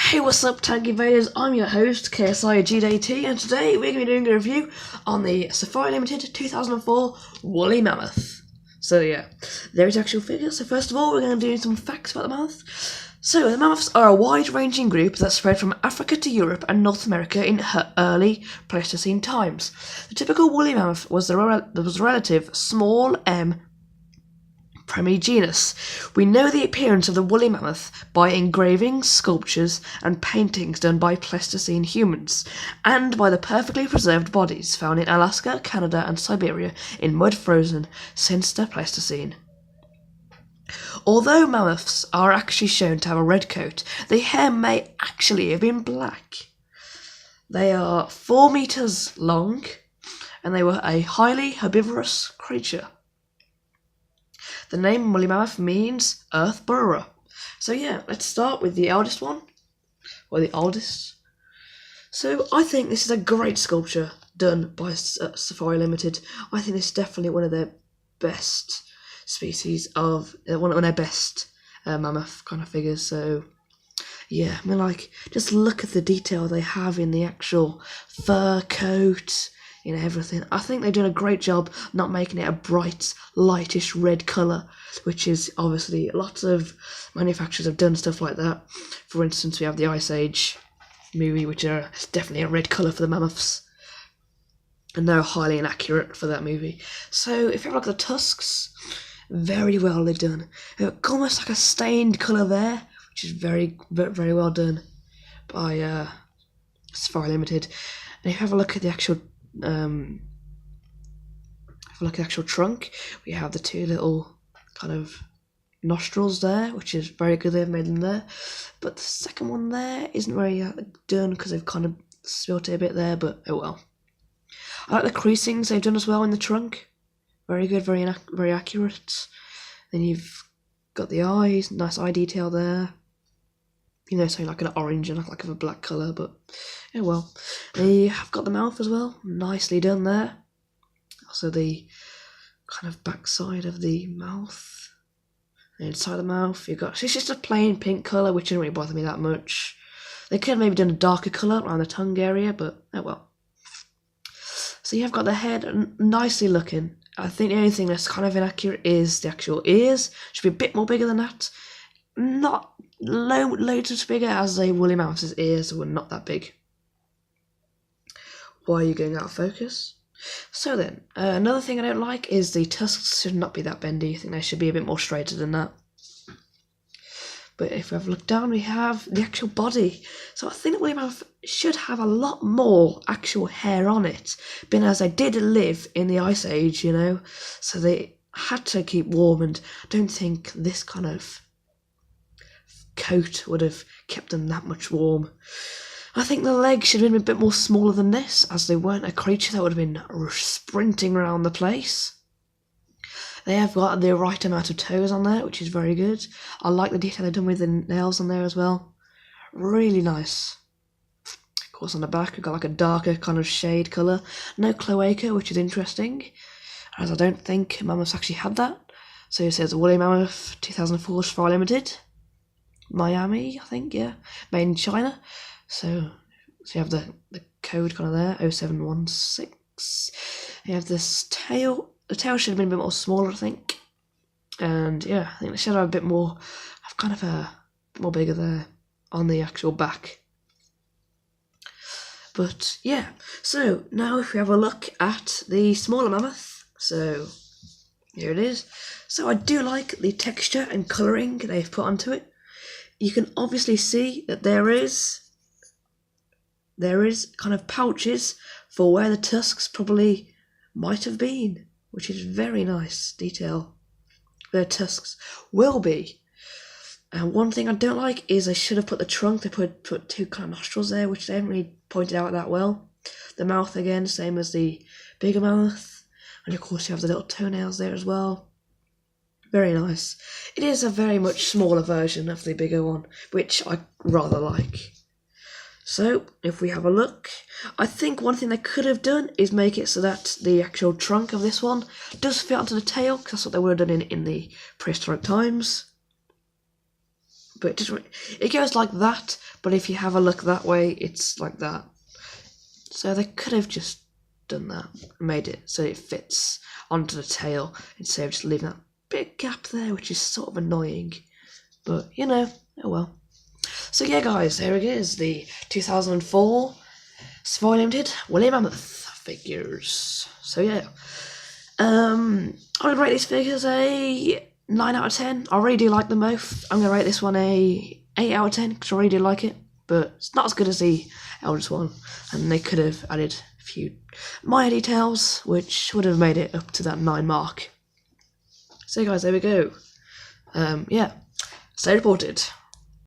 Hey, what's up, Tank Invaders? I'm your host, KSI and today we're going to be doing a review on the Safari Limited 2004 Woolly Mammoth. So yeah, there's actual figures. So first of all, we're going to do some facts about the mammoth. So the mammoths are a wide-ranging group that spread from Africa to Europe and North America in early Pleistocene times. The typical woolly mammoth was the relative small m genus. We know the appearance of the woolly mammoth by engravings, sculptures, and paintings done by Pleistocene humans, and by the perfectly preserved bodies found in Alaska, Canada, and Siberia in mud frozen since the Pleistocene. Although mammoths are actually shown to have a red coat, the hair may actually have been black. They are 4 meters long, and they were a highly herbivorous creature. The name woolly mammoth means earth burrower. So yeah, let's start with the eldest one, or the oldest. So I think this is a great sculpture done by Safari Limited. I think this is definitely one of their best species of, one of their best mammoth kind of figures. So yeah, I mean, like, just look at the detail they have in the actual fur coat, everything. I think they've done a great job not making it a bright, lightish red colour, which is obviously lots of manufacturers have done stuff like that. For instance, we have the Ice Age movie, which are definitely a red colour for the mammoths, and they're highly inaccurate for that movie. So if you have a look at the tusks, very well done. Almost like a stained colour there, which is very, very well done by Safari Limited. And if you have a look at the actual trunk, we have the two little kind of nostrils there, which is very good. They've made them there, but the second one there isn't very done because they've kind of spilt it a bit there, but oh well. I like the creasings they've done as well in the trunk. Very good, very accurate. Then you've got the eyes, nice eye detail there. Something like an orange and like a black colour, but oh well. And you have got the mouth as well, nicely done there. Also the kind of back side of the mouth. And inside the mouth, it's just a plain pink colour, which didn't really bother me that much. They could have maybe done a darker colour around the tongue area, but oh well. So you've got the head nicely looking. I think the only thing that's kind of inaccurate is the actual ears. Should be a bit more bigger than that. Not loads as bigger as a woolly mammoth's ears were not that big. Why are you going out of focus? So then, another thing I don't like is the tusks should not be that bendy. I think they should be a bit more straighter than that. But if we have a look down, we have the actual body. So I think the woolly mammoth should have a lot more actual hair on it, being as they did live in the Ice Age, so they had to keep warm, and I don't think this kind of coat would have kept them that much warm. I think the legs should have been a bit more smaller than this, as they weren't a creature that would have been sprinting around the place. They have got the right amount of toes on there, which is very good. I like the detail they've done with the nails on there as well. Really nice. Of course, on the back, we've got like a darker kind of shade colour. No cloaca, which is interesting, as I don't think mammoths actually had that. So it says Woolly Mammoth 2004 Safari Limited. Miami, I think, yeah. Made in China. So you have the code kind of there, 0716. You have this tail. The tail should have been a bit more smaller, I think. And yeah, I think they should have a bit more, more bigger there on the actual back. But yeah, so now if we have a look at the smaller mammoth, so here it is. So I do like the texture and colouring they've put onto it. You can obviously see that there is kind of pouches for where the tusks probably might have been, which is very nice detail. Their tusks will be. And one thing I don't like is they should have put the trunk. They put two kind of nostrils there, which they haven't really pointed out that well. The mouth again, same as the bigger mammoth, and of course you have the little toenails there as well. Very nice. It is a very much smaller version of the bigger one, which I rather like. So, if we have a look, I think one thing they could have done is make it so that the actual trunk of this one does fit onto the tail, because that's what they would have done in the prehistoric times. But it goes like that, but if you have a look that way, it's like that. So they could have just done that, made it so it fits onto the tail instead of just leaving that big gap there, which is sort of annoying. But you know, oh well. So yeah, guys, here it is, the 2004 Safari Limited Woolly Mammoth figures. So yeah, I'm gonna rate these figures a 9 out of 10. I really do like them both. I'm gonna rate this one a 8 out of 10 because I really do like it, but it's not as good as the eldest one, and they could have added a few minor details which would have made it up to that 9 mark. So guys, there we go. Yeah, stay reported.